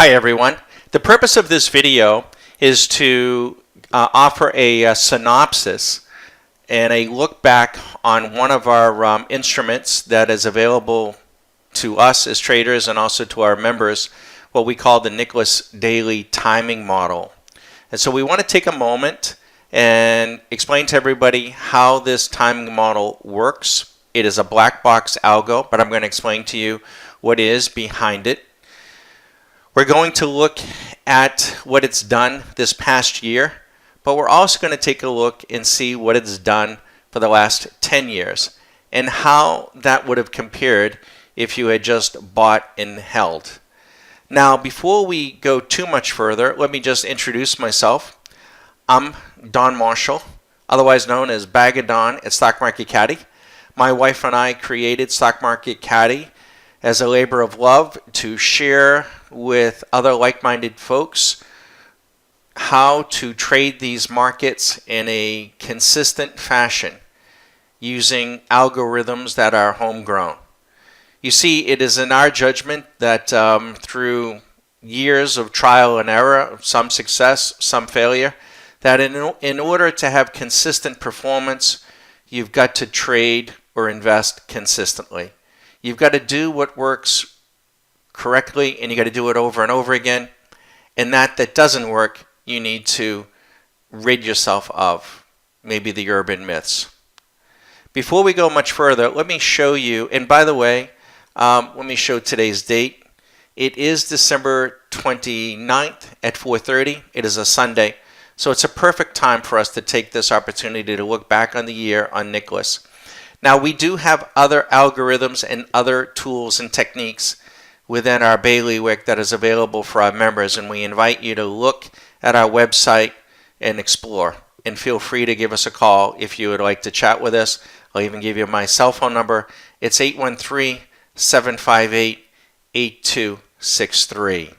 Hi everyone. The purpose of this video is to offer a synopsis and a look back on one of our instruments that is available to us as traders and also to our members, what we call the Nicklaus daily timing model. And so we want to take a moment and explain to everybody how this timing model works. It is a black box algo, but I'm going to explain to you what is behind it. We're going to look at what it's done this past year, but we're also going to take a look and see what it's done for the last 10 years and how that would have compared if you had just bought and held. Now, before we go too much further, let me just introduce myself. I'm Don Marshall, otherwise known as Bag of Don at Stock Market Caddy. My wife and I created Stock Market Caddy as a labor of love to share with other like-minded folks how to trade these markets in a consistent fashion using algorithms that are homegrown. You see, it is in our judgment that through years of trial and error, some success, some failure, that in order to have consistent performance, you've got to trade or invest consistently. You've got to do what works correctly, and you got to do it over and over again. And that doesn't work, you need to rid yourself of maybe the urban myths. Before we go much further, let me show you, and by the way, let me show today's date. It is December 29th at 4:30. It is a Sunday. So it's a perfect time for us to take this opportunity to look back on the year on Nicklaus. Now, we do have other algorithms and other tools and techniques within our bailiwick that is available for our members, and we invite you to look at our website and explore. And feel free to give us a call if you would like to chat with us. I'll even give you my cell phone number. It's 813-758-8263.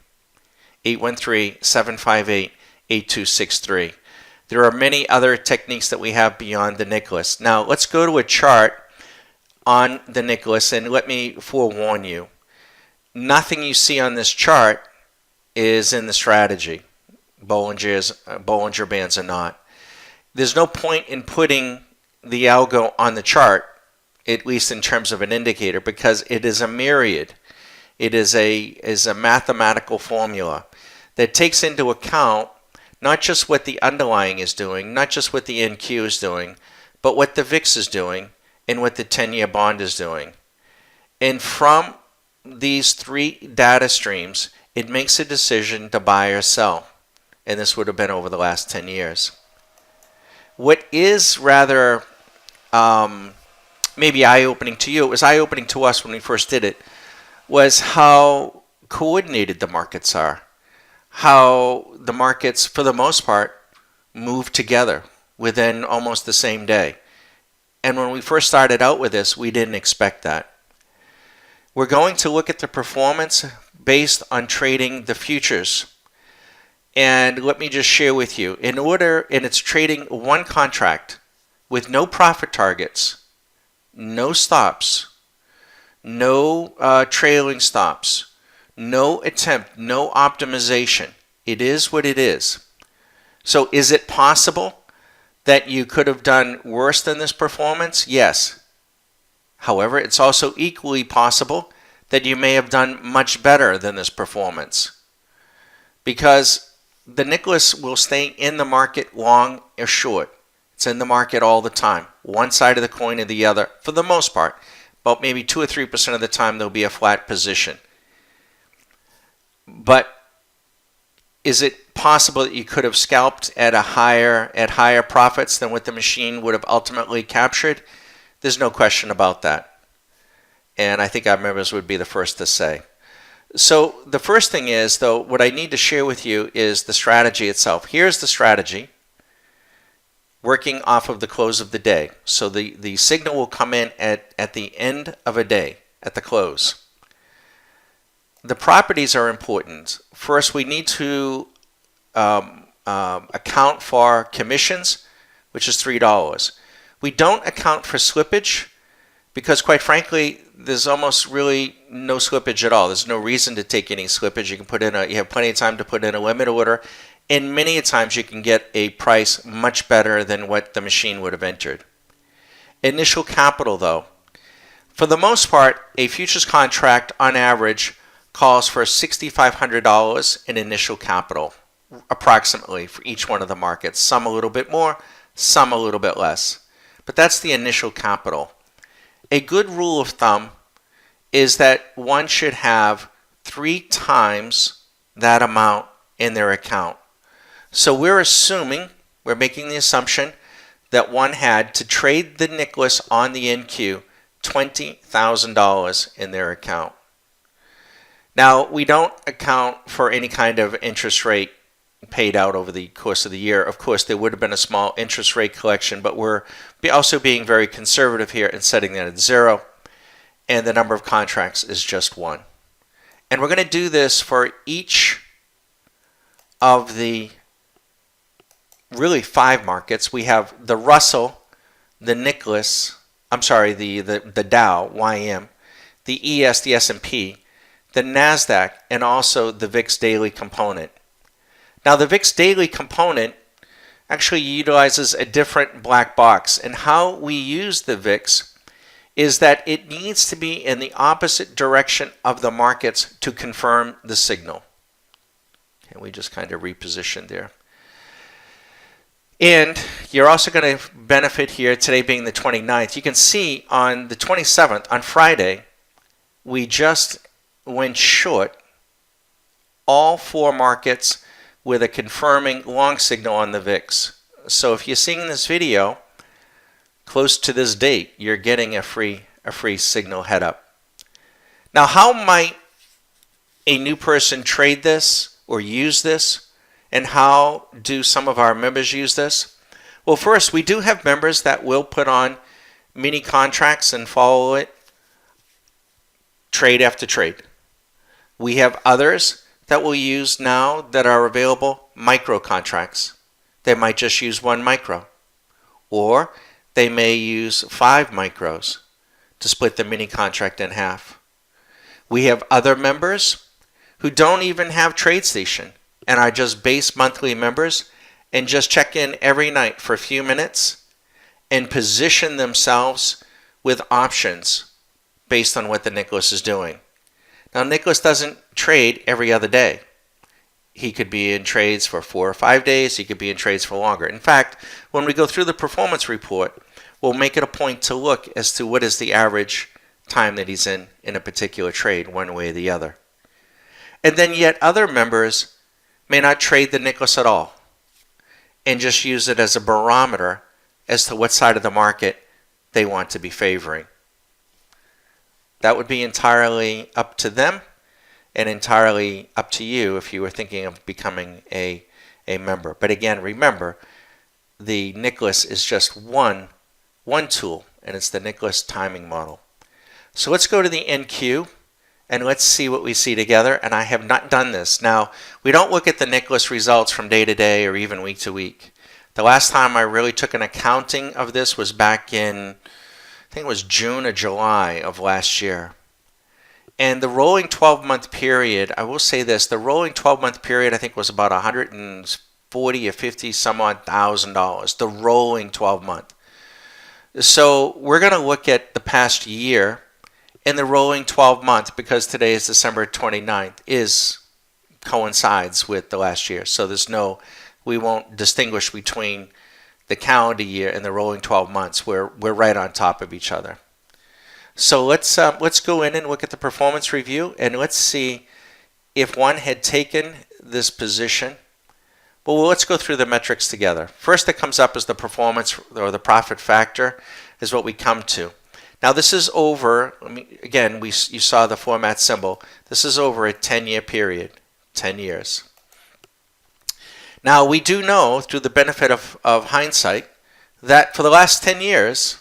813-758-8263. There are many other techniques that we have beyond the Nicklaus. Now, let's go to a chart on the Nicklaus, and let me forewarn you. Nothing you see on this chart is in the strategy. Bollinger Bands are not. There's no point in putting the algo on the chart, at least in terms of an indicator, because it is a myriad. It is a mathematical formula that takes into account not just what the underlying is doing, not just what the NQ is doing, but what the VIX is doing and what the 10-year bond is doing. And from these three data streams, it makes a decision to buy or sell. And this would have been over the last 10 years. What is rather maybe eye-opening to you, it was eye-opening to us when we first did it, was how coordinated the markets are. How the markets, for the most part, move together within almost the same day. And when we first started out with this, we didn't expect that. We're going to look at the performance based on trading the futures. And let me just share with you, and it's trading one contract with no profit targets, no stops, no trailing stops, no attempt, no optimization. It is what it is. So is it possible that you could have done worse than this performance? Yes. However, it's also equally possible that you may have done much better than this performance, because the Nicklaus will stay in the market long or short. It's in the market all the time, one side of the coin or the other, for the most part. About maybe 2 or 3% of the time there'll be a flat position. But is it possible that you could have scalped at higher profits than what the machine would have ultimately captured? There's no question about that. And I think our members would be the first to say. So the first thing is, though, what I need to share with you is the strategy itself. Here's the strategy working off of the close of the day. So the signal will come in at the end of a day, at the close. The properties are important. First, we need to account for commissions, which is $3. We don't account for slippage because, quite frankly, there's almost really no slippage at all. There's no reason to take any slippage. You can put in you have plenty of time to put in a limit order, and many times you can get a price much better than what the machine would have entered. Initial capital, though. For the most part, a futures contract on average calls for $6,500 in initial capital, approximately, for each one of the markets. Some a little bit more, some a little bit less. But that's the initial capital. A good rule of thumb is that one should have 3 times that amount in their account. So we're making the assumption that one had to trade the Nicklaus on the NQ $20,000 in their account. Now, we don't account for any kind of interest rate paid out over the course of the year. Of course, there would have been a small interest rate collection, but we're also being very conservative here and setting that at 0, and the number of contracts is just 1. And we're going to do this for each of the really 5 markets. We have the Russell, the Nicklaus, the Dow, YM, the ES, the S&P, the NASDAQ, and also the VIX daily component. Now, the VIX daily component actually utilizes a different black box, and how we use the VIX is that it needs to be in the opposite direction of the markets to confirm the signal. And we just kind of repositioned there. And you're also going to benefit here, today being the 29th. You can see on the 27th, on Friday, we just went short all 4 markets with a confirming long signal on the VIX. So if you're seeing this video close to this date, you're getting a free signal head up. Now, how might a new person trade this or use this? And how do some of our members use this? Well, first, we do have members that will put on mini contracts and follow it trade after trade. We have others that will use now that are available micro contracts. They might just use 1 micro, or they may use 5 micros to split the mini contract in half. We have other members who don't even have TradeStation and are just base monthly members and just check in every night for a few minutes and position themselves with options based on what the Nicklaus is doing. Now, Nicklaus doesn't trade every other day. He could be in trades for 4 or 5 days. He could be in trades for longer. In fact, when we go through the performance report, we'll make it a point to look as to what is the average time that he's in a particular trade, one way or the other. And then yet other members may not trade the Nicklaus at all and just use it as a barometer as to what side of the market they want to be favoring. That would be entirely up to them and entirely up to you if you were thinking of becoming a member. But again, remember, the Nicklaus is just one tool, and it's the Nicklaus timing model. So let's go to the NQ and let's see what we see together. And I have not done this. Now, we don't look at the Nicklaus results from day to day or even week to week. The last time I really took an accounting of this was back in, I think it was June or July of last year. And the rolling 12-month period, I will say this, the rolling 12-month period I think was about $140 or 50 some odd $1,000, the rolling 12-month. So we're going to look at the past year in the rolling 12-month, because today is December 29th, coincides with the last year. So we won't distinguish between the calendar year and the rolling 12 months. We're right on top of each other. So let's go in and look at the performance review, and let's see if one had taken this position. Well, let's go through the metrics together. First that comes up is the performance or the profit factor is what we come to. Now this is over, again, you saw the format symbol. This is over a 10-year period, 10 years. Now we do know, through the benefit of hindsight, that for the last 10 years,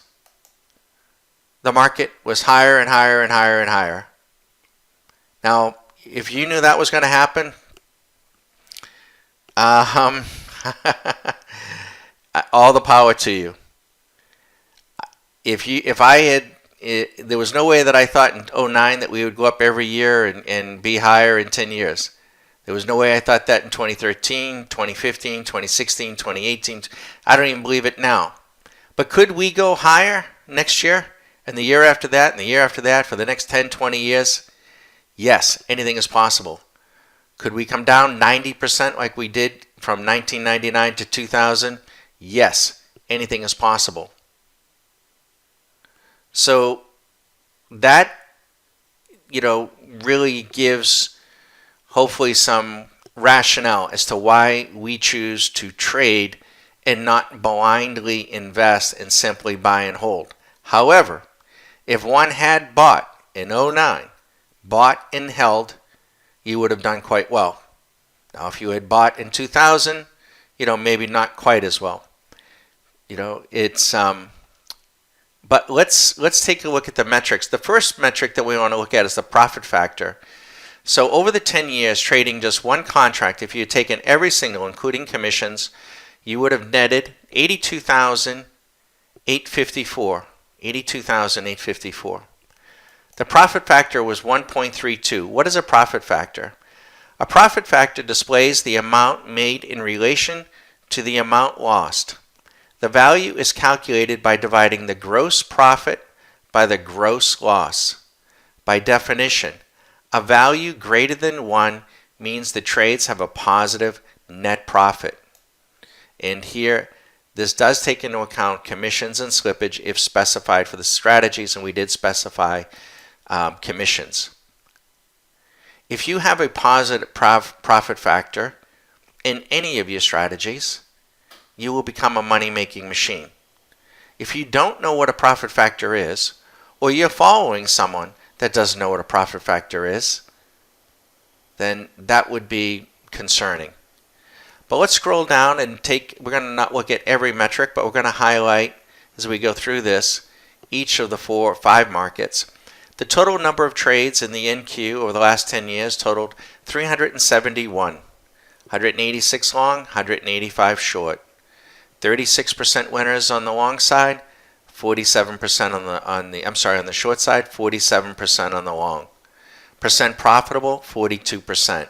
the market was higher and higher and higher and higher. Now, if you knew that was going to happen, all the power to you. If there was no way that I thought in '09 that we would go up every year and be higher in 10 years. There was no way I thought that in 2013, 2015, 2016, 2018. I don't even believe it now. But could we go higher next year and the year after that and the year after that for the next 10, 20 years? Yes, anything is possible. Could we come down 90% like we did from 1999 to 2000? Yes, anything is possible. So that, really gives hopefully some rationale as to why we choose to trade and not blindly invest and simply buy and hold. However, if one had bought in '09, bought and held, you would have done quite well. Now, if you had bought in 2000, maybe not quite as well. But let's take a look at the metrics. The first metric that we want to look at is the profit factor. So over the 10 years, trading just one contract, if you had taken every single, including commissions, you would have netted $82,854. $82,854. The profit factor was 1.32. What is a profit factor? A profit factor displays the amount made in relation to the amount lost. The value is calculated by dividing the gross profit by the gross loss. By definition, a value greater than 1 means the trades have a positive net profit. And here, this does take into account commissions and slippage if specified for the strategies, and we did specify commissions. If you have a positive profit factor in any of your strategies, you will become a money-making machine. If you don't know what a profit factor is, or you're following someone that doesn't know what a profit factor is, then that would be concerning. But let's scroll down and we're going to not look at every metric, but we're going to highlight, as we go through this, each of the 4 or 5 markets. The total number of trades in the NQ over the last 10 years totaled 371. 186 long, 185 short. 36% winners on the long side, 47% on the short side, 47% on the long. Percent profitable, 42%.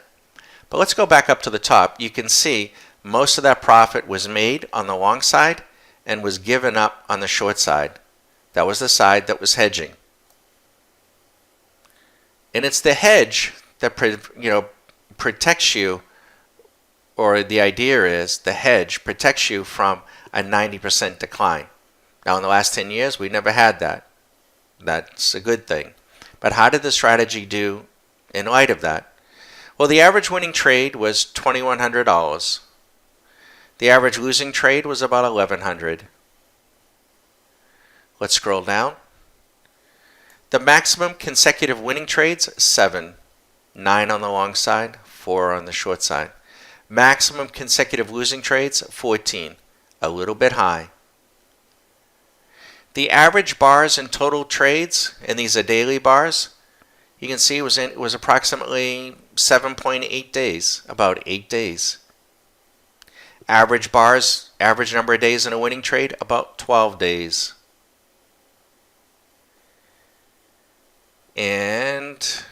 But let's go back up to the top. You can see most of that profit was made on the long side and was given up on the short side. That was the side that was hedging. And it's the hedge that protects you, or the idea is the hedge protects you from a 90% decline. Now in the last 10 years, we never had that. That's a good thing. But how did the strategy do in light of that? Well, the average winning trade was $2,100. The average losing trade was about $1,100. Let's scroll down. The maximum consecutive winning trades, 7. 9 on the long side, 4 on the short side. Maximum consecutive losing trades, 14. A little bit high. The average bars in total trades, and these are daily bars, you can see it was approximately 7.8 days, about 8 days. Average bars, average number of days in a winning trade, about 12 days. And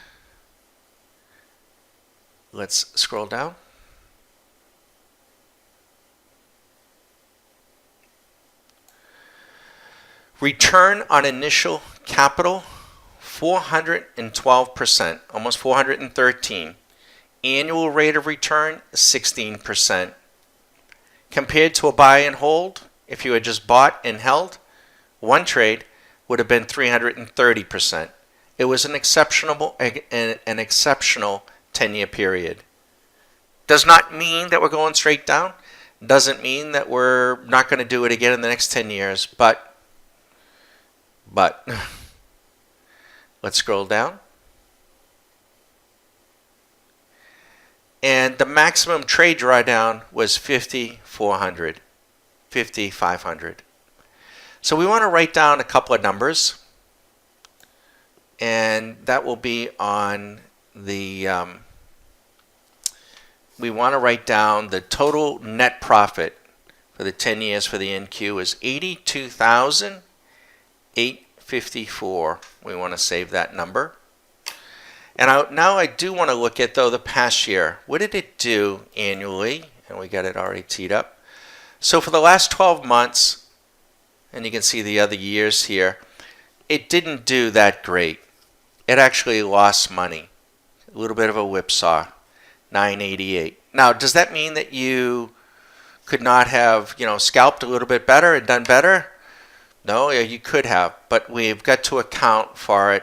let's scroll down. Return on initial capital, 412%, almost 413. Annual rate of return, 16%. Compared to a buy and hold, if you had just bought and held, one trade would have been 330%. It was an exceptional 10-year period. Does not mean that we're going straight down. Doesn't mean that we're not going to do it again in the next 10 years, but let's scroll down. And the maximum trade drawdown was 5,400, 5,500. So we want to write down a couple of numbers, and that will be on the, we want to write down the total net profit for the 10 years for the NQ is $82,854. 54. We want to save that number. And now I do want to look at, though, the past year. What did it do annually? And we got it already teed up. So for the last 12 months, and you can see the other years here, it didn't do that great. It actually lost money. A little bit of a whipsaw, 988. Now, does that mean that you could not have, scalped a little bit better and done better? No, yeah, you could have, but we've got to account for it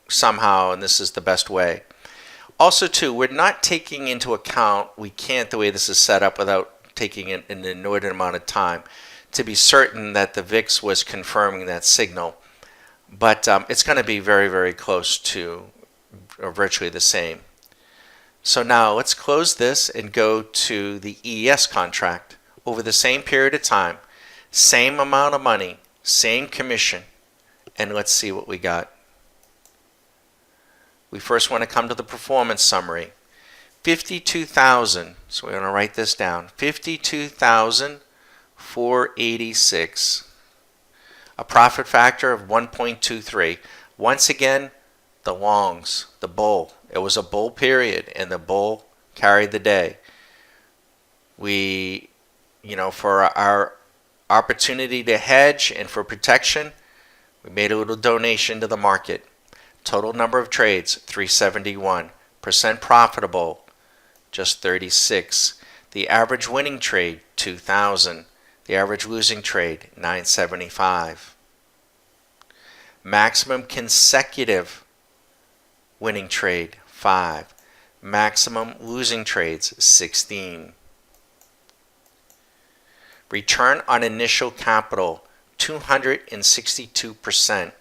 somehow, and this is the best way. Also, too, we're not taking into account, we can't, the way this is set up, without taking an inordinate amount of time to be certain that the VIX was confirming that signal. But it's going to be very, very close to or virtually the same. So now let's close this and go to the ES contract. Over the same period of time, same amount of money, same commission, and let's see what we got. We first want to come to the performance summary. 52,000, so we're going to write this down. 52,486. A profit factor of 1.23. Once again, the longs, the bull. It was a bull period, and the bull carried the day. We, for our opportunity to hedge and for protection, we made a little donation to the market. Total number of trades, 371. Percent profitable, just 36. The average winning trade, 2,000. The average losing trade, 975. Maximum consecutive winning trade, 5. Maximum losing trades, 16. Return on initial capital, 262%.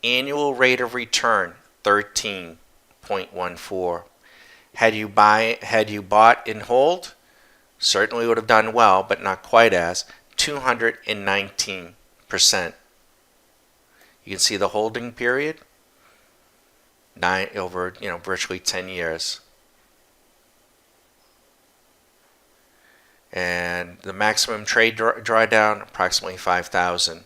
Annual rate of return, 13.14. Had you bought and hold, certainly would have done well, but not quite as, 219%. You can see the holding period, over virtually 10 years. And the maximum trade drawdown, approximately 5,000.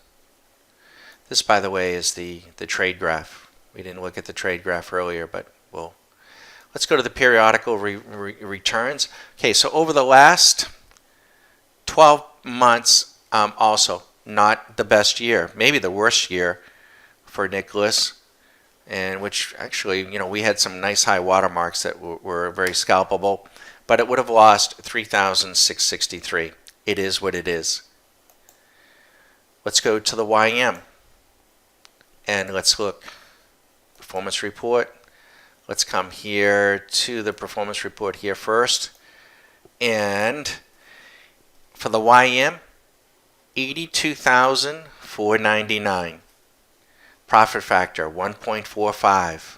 This, by the way, is the trade graph. We didn't look at the trade graph earlier, but let's go to the periodical returns. Okay, so over the last 12 months, also not the best year, maybe the worst year for Nicklaus, and which actually, we had some nice high watermarks that were very scalpable, but it would have lost 3,663. It is what it is. Let's go to the YM. And let's look. Performance report. Let's come here to the performance report here first. And for the YM, 82,499. Profit factor, 1.45.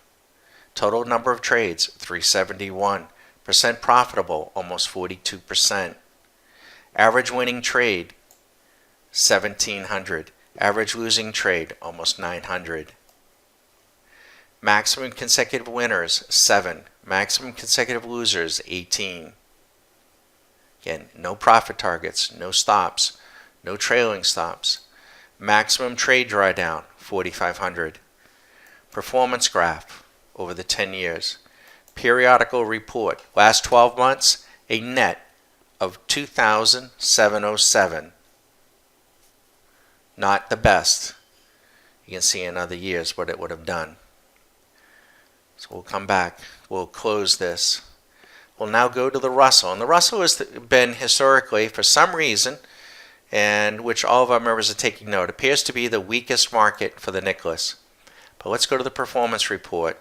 Total number of trades, 371. Percent profitable, almost 42%. Average winning trade, 1,700. Average losing trade, almost 900. Maximum consecutive winners, 7. Maximum consecutive losers, 18. Again, no profit targets, no stops, no trailing stops. Maximum trade drawdown, 4,500. Performance graph over the 10 years. Periodical report, last 12 months, a net of 2,707. Not the best. You can see in other years what it would have done. So we'll come back. We'll close this. We'll now go to the Russell. And the Russell has been historically, for some reason, and which all of our members are taking note, appears to be the weakest market for the Nicklaus. But let's go to the performance report.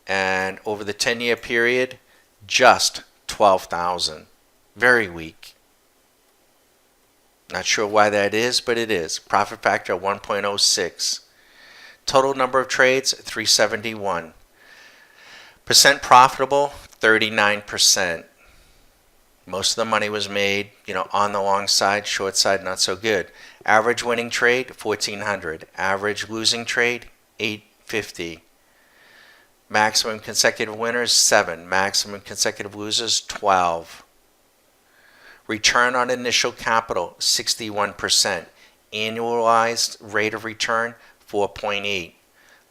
And over the 10-year period, just 12,000. Very weak. Not sure why that is, but it is. Profit factor 1.06. Total number of trades 371. Percent profitable 39%. Most of the money was made, on the long side, short side not so good. Average winning trade 1,400. Average losing trade 850. Maximum consecutive winners 7. Maximum consecutive losers 12. Return on initial capital, 61%. Annualized rate of return, 4.8.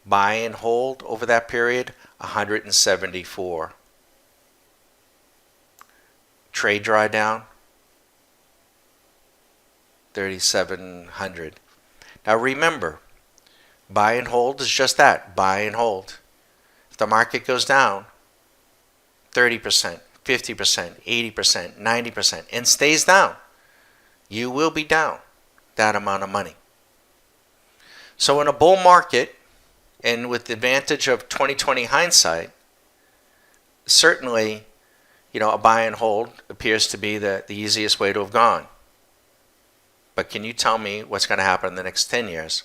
Buy and hold over that period, 174. Trade drawdown, 3,700. Now remember, buy and hold is just that, buy and hold. If the market goes down 30%, 50%, 80%, 90%, and stays down, you will be down that amount of money. So in a bull market, and with the advantage of 2020 hindsight, certainly, a buy and hold appears to be the easiest way to have gone. But can you tell me what's going to happen in the next 10 years?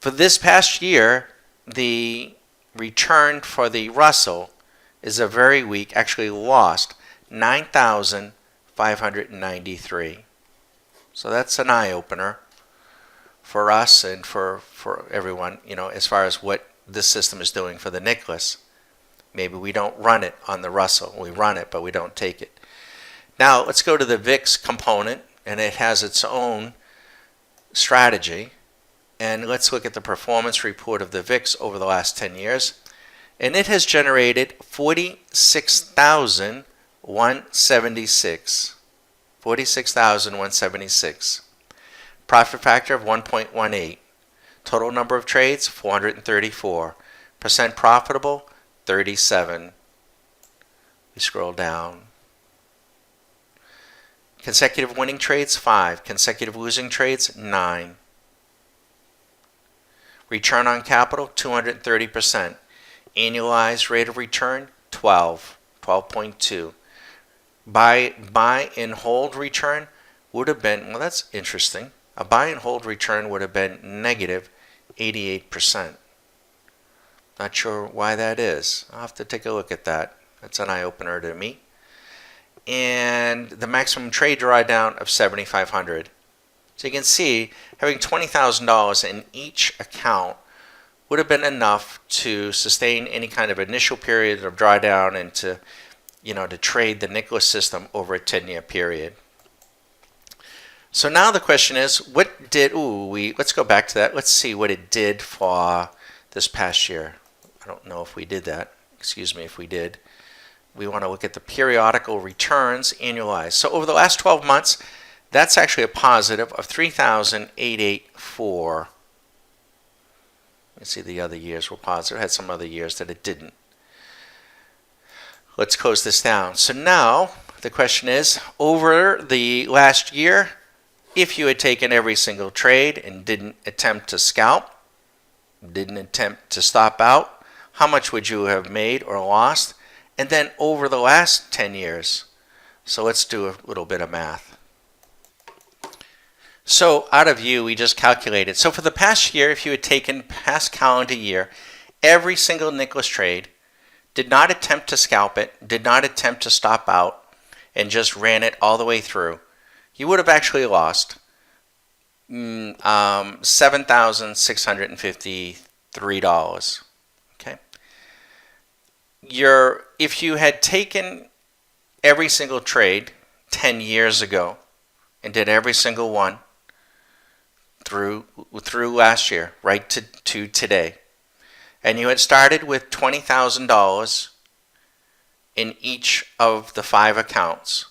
For this past year, the return for the Russell is a very weak, actually lost 9,593. So that's an eye-opener for us and for everyone, as far as what this system is doing for the Nicklaus. Maybe we don't run it on the Russell. We run it, but we don't take it. Now, let's go to the VIX component, and it has its own strategy. And let's look at the performance report of the VIX over the last 10 years. And it has generated 46,176. 46,176. Profit factor of 1.18. Total number of trades, 434. Percent profitable, 37. We scroll down. Consecutive winning trades, 5. Consecutive losing trades, 9. Return on capital, 230%. Annualized rate of return, 12.2. Buy and hold return would have been, well, that's interesting. A buy and hold return would have been negative 88%. Not sure why that is. I'll have to take a look at that. That's an eye-opener to me. And the maximum trade drawdown of 7,500. So you can see having $20,000 in each account would have been enough to sustain any kind of initial period of drawdown and to trade the Nicklaus system over a 10-year period. So now the question is, let's go back to that. Let's see what it did for this past year. I don't know if we did that. Excuse me if we did. We want to look at the periodical returns annualized. So over the last 12 months, that's actually a positive of 3,884. Let's see, the other years were positive. It had some other years that it didn't. Let's close this down. So now the question is, over the last year, if you had taken every single trade and didn't attempt to scalp, didn't attempt to stop out, how much would you have made or lost? And then over the last 10 years. So let's do a little bit of math. So out of you, we just calculated. So for the past year, if you had taken past calendar year, every single Nicklaus trade, did not attempt to scalp it, did not attempt to stop out, and just ran it all the way through, you would have actually lost $7,653. Okay. If you had taken every single trade 10 years ago and did every single one through last year, right to today, and you had started with $20,000 in each of the 5 accounts,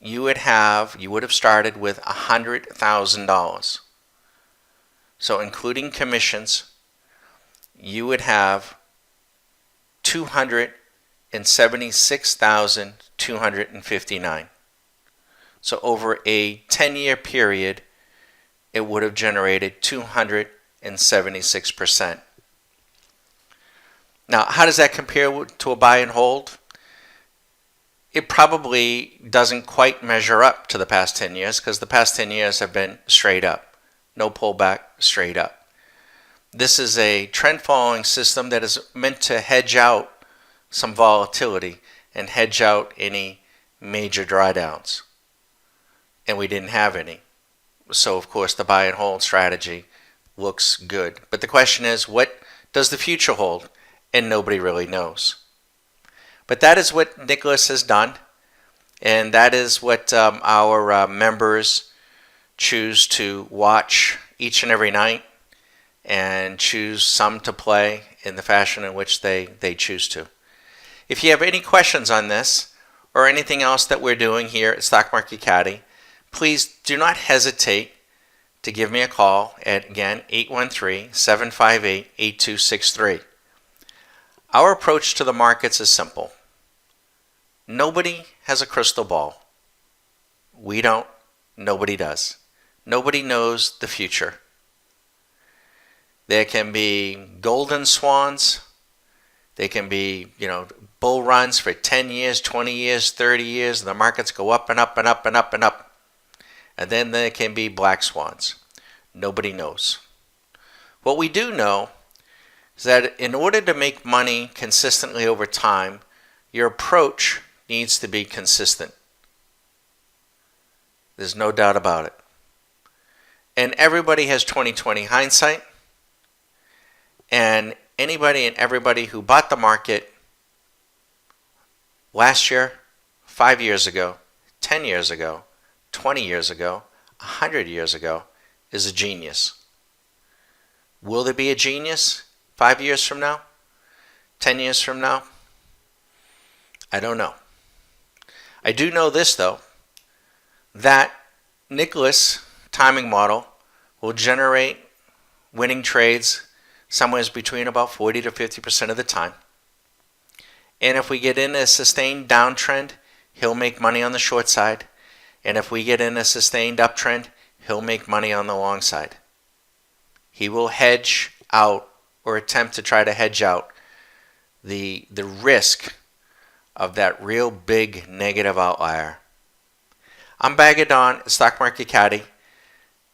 you would have started with $100,000. So including commissions, you would have $276,259. So over a 10-year period, it would have generated 276%. Now, how does that compare to a buy and hold? It probably doesn't quite measure up to the past 10 years because the past 10 years have been straight up. No pullback, straight up. This is a trend following system that is meant to hedge out some volatility and hedge out any major drawdowns. And we didn't have any. So, of course, the buy and hold strategy looks good. But the question is, what does the future hold? And nobody really knows. But that is what Nicklaus has done. And that is what our members choose to watch each and every night and choose some to play in the fashion in which they choose to. If you have any questions on this or anything else that we're doing here at Stock Market Caddy, please do not hesitate to give me a call at, again, 813-758-8263. Our approach to the markets is simple. Nobody has a crystal ball. We don't. Nobody does. Nobody knows the future. There can be golden swans. They can be, bull runs for 10 years, 20 years, 30 years, and the markets go up and up and up and up and up. And then there can be black swans. Nobody knows. What we do know is that in order to make money consistently over time, your approach needs to be consistent. There's no doubt about it. And everybody has 20/20 hindsight. And anybody and everybody who bought the market last year, 5 years ago, 10 years ago, 20 years ago, 100 years ago is a genius. Will there be a genius 5 years from now? 10 years from now? I don't know. I do know this, though, that Nicklaus timing model will generate winning trades somewhere between about 40 to 50% of the time. And if we get in a sustained downtrend, he'll make money on the short side. And if we get in a sustained uptrend, he'll make money on the long side. He will hedge out or attempt to try to hedge out the risk of that real big negative outlier. I'm Bagadon, Stock Market Caddy,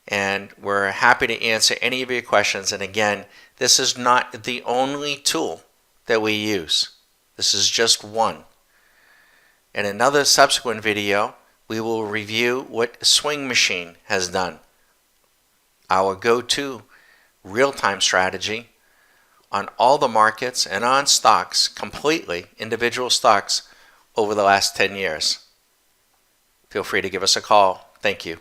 and we're happy to answer any of your questions. And again, this is not the only tool that we use. This is just one. In another subsequent video, we will review what Swing Machine has done, our go-to real-time strategy on all the markets and on stocks completely, individual stocks, over the last 10 years. Feel free to give us a call. Thank you.